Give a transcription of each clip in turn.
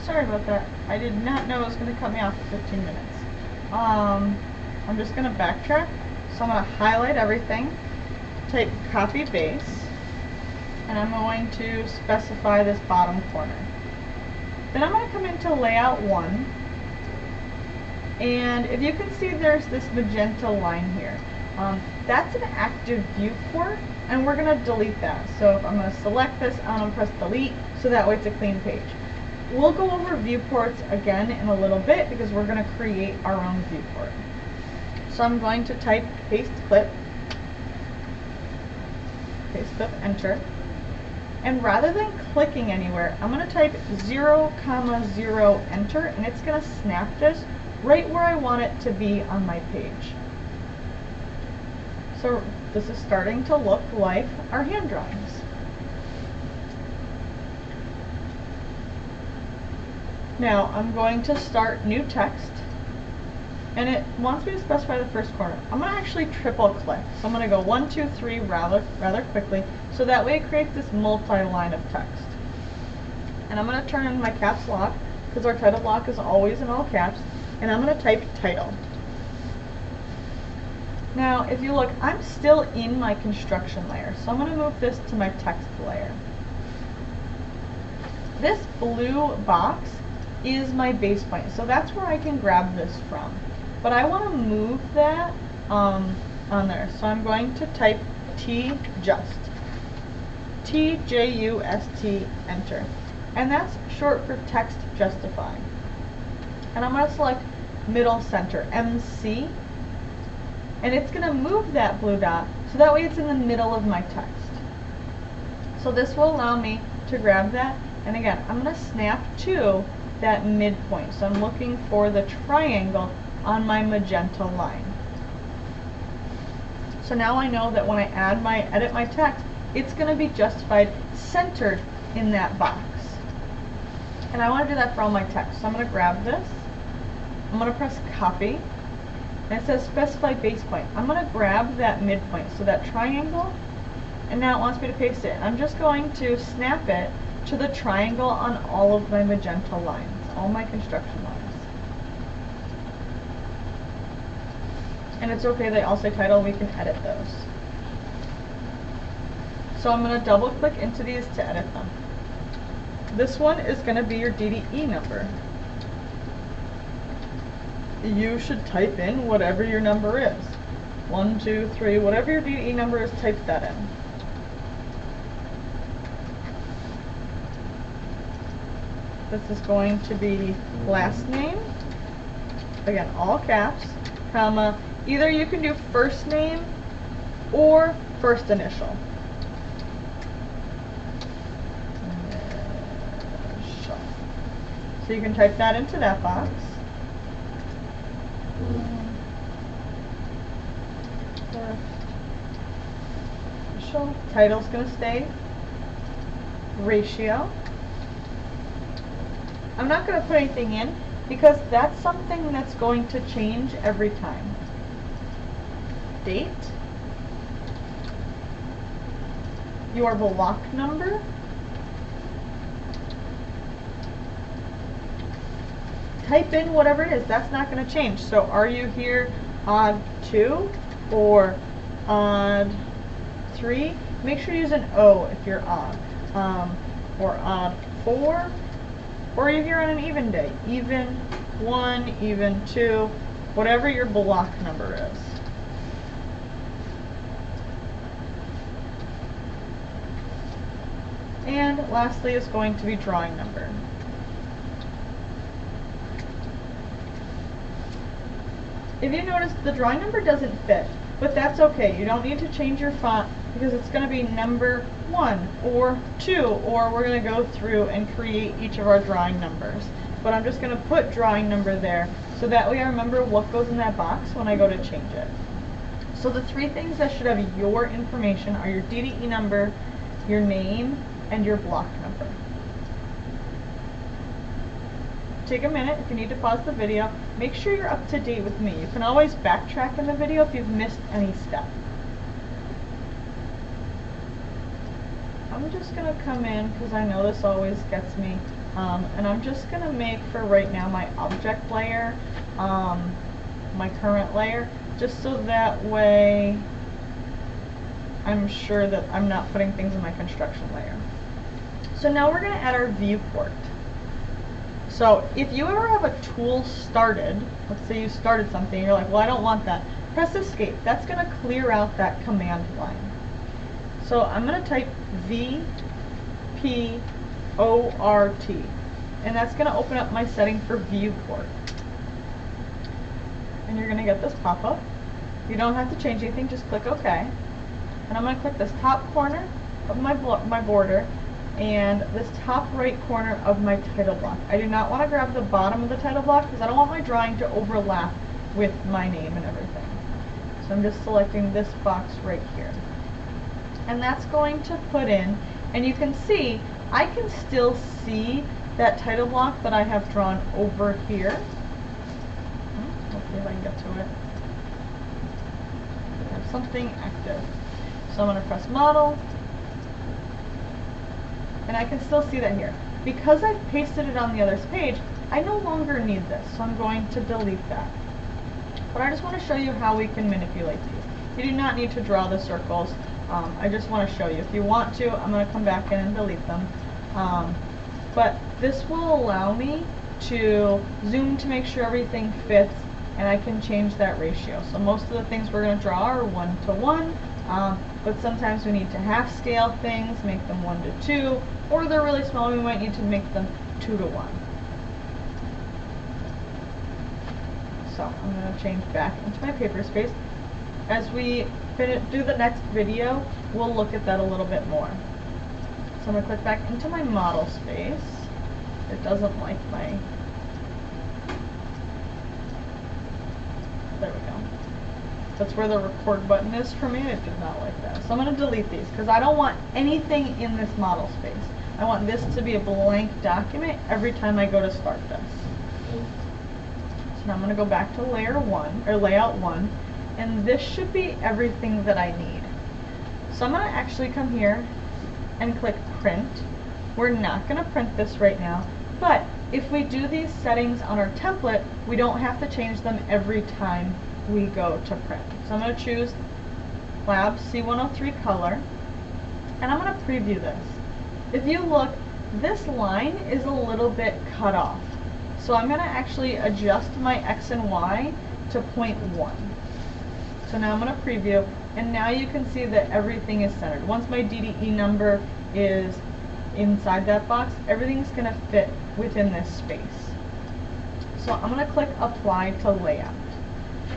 Sorry about that. I did not know it was going to cut me off at 15 minutes. I'm just going to backtrack. So I'm going to highlight everything, type copy base, and I'm going to specify this bottom corner. Then I'm going to come into layout 1, and if you can see there's this magenta line here. That's an active viewport, and we're going to delete that. So if I'm going to select this, I'm going to press delete, so that way it's a clean page. We'll go over viewports again in a little bit because we're going to create our own viewport. So I'm going to type paste clip, enter, and rather than clicking anywhere, I'm going to type 0, 0, enter, and it's going to snap this right where I want it to be on my page. So this is starting to look like our hand drawings. Now I'm going to start new text, and it wants me to specify the first corner. I'm going to actually triple click. So I'm going to go 1, 2, 3 rather quickly, so that way it creates this multi-line of text. And I'm going to turn in my caps lock, because our title block is always in all caps, and I'm going to type title. Now if you look, I'm still in my construction layer, so I'm going to move this to my text layer. This blue box is my base point, so that's where I can grab this from. But I want to move that on there, so I'm going to type tjust, T-J-U-S-T, enter, and that's short for text justify. And I'm going to select middle center, MC, and it's going to move that blue dot so that way it's in the middle of my text. So this will allow me to grab that, and again I'm going to snap to that midpoint. So I'm looking for the triangle on my magenta line. So now I know that when I edit my text, it's going to be justified centered in that box. And I want to do that for all my text. So I'm going to grab this, I'm going to press copy, and it says specify base point. I'm going to grab that midpoint, so that triangle, and now it wants me to paste it. I'm just going to snap it to the triangle on all of my magenta lines, all my construction lines. And it's okay, they all say title, we can edit those. So I'm going to double click into these to edit them. This one is going to be your DDE number. You should type in whatever your number is. 1, 2, 3, whatever your DDE number is, type that in. This is going to be last name, again all caps, comma, either you can do first name or first initial. So you can type that into that box. Initial. Title's going to stay ratio. I'm not going to put anything in because that's something that's going to change every time. Date, your block number, type in whatever it is, that's not going to change. So are you here odd 2 or odd 3? Make sure you use an O if you're odd, or odd 4. Or if you're on an even day, even 1, even 2, whatever your block number is. And lastly is going to be drawing number. If you notice, the drawing number doesn't fit, but that's okay. You don't need to change your font because it's going to be number 1 or 2, or we're going to go through and create each of our drawing numbers. But I'm just going to put drawing number there so that way I remember what goes in that box when I go to change it. So the 3 things that should have your information are your DDE number, your name, and your block number. Take a minute if you need to pause the video. Make sure you're up to date with me. You can always backtrack in the video if you've missed any step. I'm just going to come in because I know this always gets me And I'm just going to make, for right now, my object layer, my current layer, just so that way I'm sure that I'm not putting things in my construction layer. So now we're going to add our viewport. So if you ever have a tool started, let's say you started something, you're like, well, I don't want that. Press escape. That's going to clear out that command line. So I'm going to type VPORT, and that's going to open up my setting for viewport. And you're going to get this pop-up. You don't have to change anything, just click OK. And I'm going to click this top corner of my border and this top right corner of my title block. I do not want to grab the bottom of the title block because I don't want my drawing to overlap with my name and everything. So I'm just selecting this box right here. And that's going to put in, and you can see, I can still see that title block that I have drawn over here. Hopefully if I can get to it. I have something active. So I'm going to press model, and I can still see that here. Because I've pasted it on the other page, I no longer need this, so I'm going to delete that. But I just want to show you how we can manipulate these. You do not need to draw the circles. I just want to show you. If you want to, I'm going to come back in and delete them. But this will allow me to zoom to make sure everything fits, and I can change that ratio. So most of the things we're going to draw are 1:1, but sometimes we need to half scale things, make them 1:2, or they're really small, we might need to make them 2:1. So I'm going to change back into my paper space. As we do the next video, we'll look at that a little bit more. So I'm going to click back into my model space. It doesn't like my... There we go. That's where the record button is for me. It did not like that. So I'm going to delete these because I don't want anything in this model space. I want this to be a blank document every time I go to start this. So now I'm going to go back to layer 1, or layout 1, and this should be everything that I need. So I'm going to actually come here and click print. We're not going to print this right now, but if we do these settings on our template, we don't have to change them every time we go to print. So I'm going to choose Lab C103 color, and I'm going to preview this. If you look, this line is a little bit cut off. So I'm going to actually adjust my X and Y to 0.1. So now I'm going to preview, and now you can see that everything is centered. Once my DDE number is inside that box, everything's going to fit within this space. So I'm going to click Apply to Layout.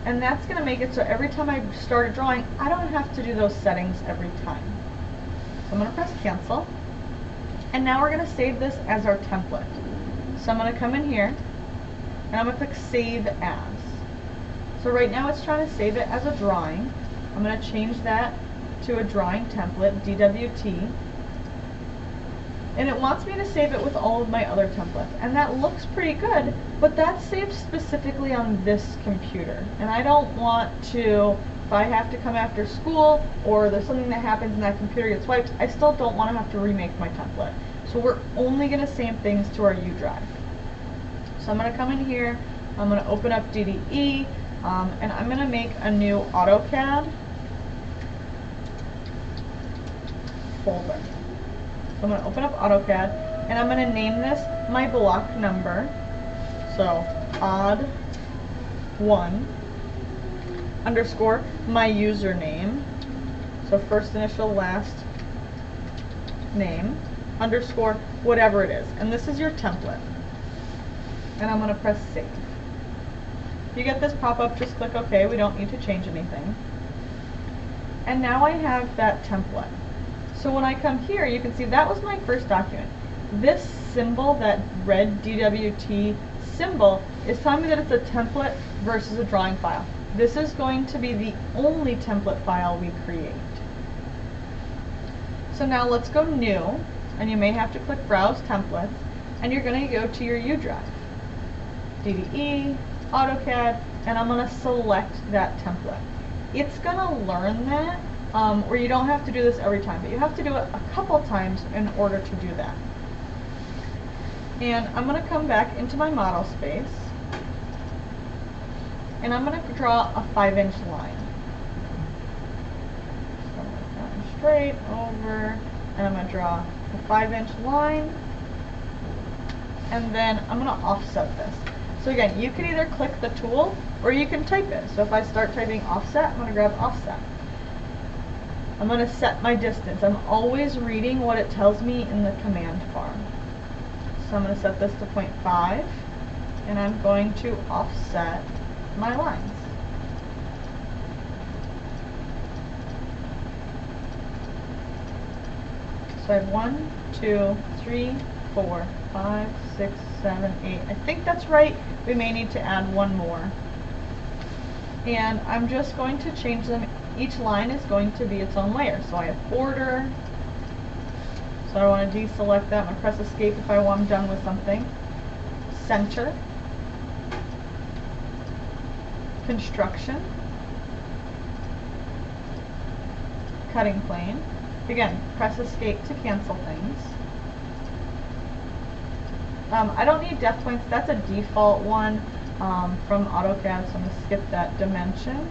And that's going to make it so every time I start a drawing, I don't have to do those settings every time. So I'm going to press Cancel. And now we're going to save this as our template. So I'm going to come in here, and I'm going to click Save As. So right now it's trying to save it as a drawing. I'm going to change that to a drawing template, DWT. And it wants me to save it with all of my other templates. And that looks pretty good, but that's saved specifically on this computer. And I don't want to, if I have to come after school or there's something that happens and that computer gets wiped, I still don't want to have to remake my template. So we're only going to save things to our U drive. So I'm going to come in here, I'm going to open up DDE, and I'm going to make a new AutoCAD folder. So I'm going to open up AutoCAD, and I'm going to name this my block number. So odd 1 underscore my username. So first initial, last name, underscore whatever it is. And this is your template. And I'm going to press Save. If you get this pop-up, just click OK. We don't need to change anything. And now I have that template. So when I come here, you can see that was my first document. This symbol, that red DWT symbol, is telling me that it's a template versus a drawing file. This is going to be the only template file we create. So now let's go New, and you may have to click Browse Templates, and you're going to go to your U drive. DDE, AutoCAD, and I'm going to select that template. It's going to learn that, or you don't have to do this every time, but you have to do it a couple times in order to do that. And I'm going to come back into my model space, and I'm going to draw a 5-inch line. So I'm going to come straight over, and I'm going to draw a 5-inch line, and then I'm going to offset this. So again, you can either click the tool or you can type it. So if I start typing offset, I'm going to grab offset. I'm going to set my distance. I'm always reading what it tells me in the command bar. So I'm going to set this to 0.5, and I'm going to offset my lines. So I have 1, 2, 3, 4, 5, 6, 7, 8. I think that's right. We may need to add one more. And I'm just going to change them. Each line is going to be its own layer. So I have border. So I want to deselect that. I'm going to press escape if I'm done with something. Center. Construction. Cutting plane. Again, press escape to cancel things. I don't need depth points. That's a default one from AutoCAD, so I'm going to skip that. Dimension.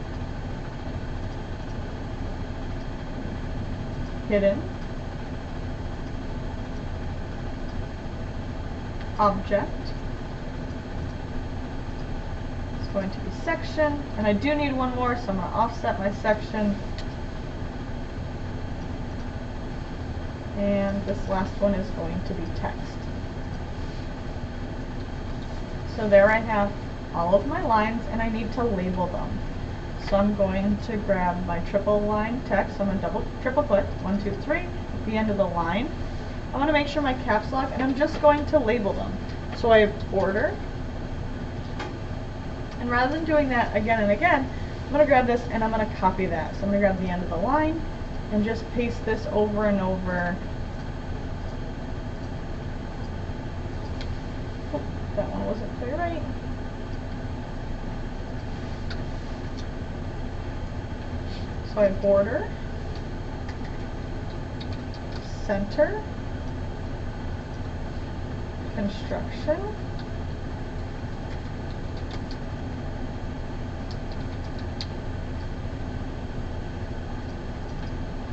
Hidden. Object. It's going to be section, and I do need one more, so I'm going to offset my section. And this last one is going to be text. So there I have all of my lines, and I need to label them. So I'm going to grab my triple line text. So I'm going to triple click, 1, 2, 3, at the end of the line. I want to make sure my caps lock, and I'm just going to label them. So I have border. And rather than doing that again and again, I'm going to grab this and I'm going to copy that. So I'm going to grab the end of the line and just paste this over and over. Oh, that one wasn't quite right. So I have border, center, construction,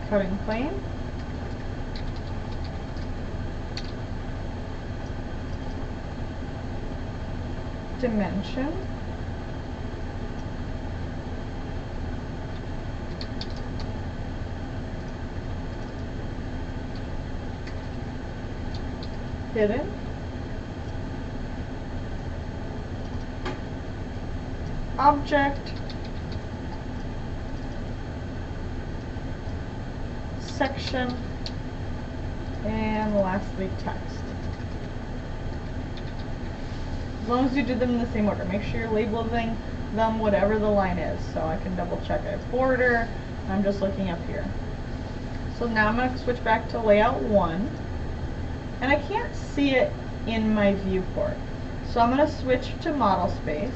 cutting plane, dimension, hidden, object, section, and lastly text. As long as you do them in the same order, make sure you're labeling them whatever the line is. So I can double check. I have border. I'm just looking up here. So now I'm going to switch back to layout 1. And I can't see it in my viewport. So I'm going to switch to model space.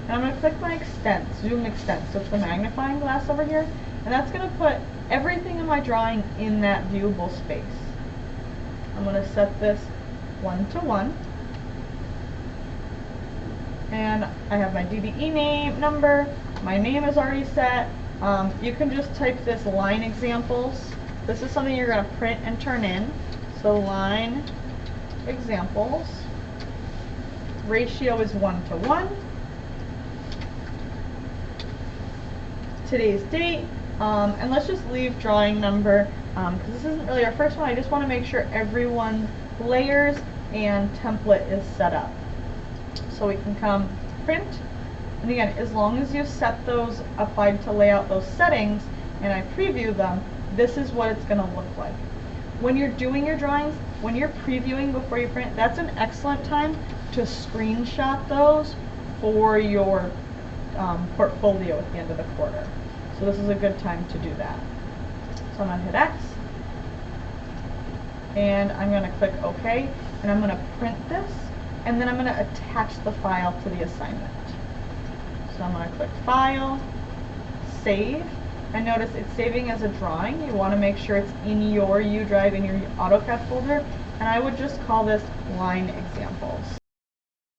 And I'm going to click my extent, zoom extent. So it's the magnifying glass over here. And that's going to put everything in my drawing in that viewable space. I'm going to set this 1 to 1. And I have my DBE name number. My name is already set. You can just type this line examples. This is something you're going to print and turn in. So line examples. Ratio is 1 to 1. Today's date. And let's just leave drawing number, because this isn't really our first one. I just want to make sure everyone's layers and template is set up. So we can come print, and again, as long as you set those applied to layout, those settings, and I preview them, this is what it's going to look like. When you're doing your drawings, when you're previewing before you print, that's an excellent time to screenshot those for your portfolio at the end of the quarter. So this is a good time to do that. So I'm going to hit X, and I'm going to click OK, and I'm going to print this, and then I'm going to attach the file to the assignment. So I'm going to click File, Save, and notice it's saving as a drawing. You want to make sure it's in your U drive, in your AutoCAD folder. and I would just call this line examples.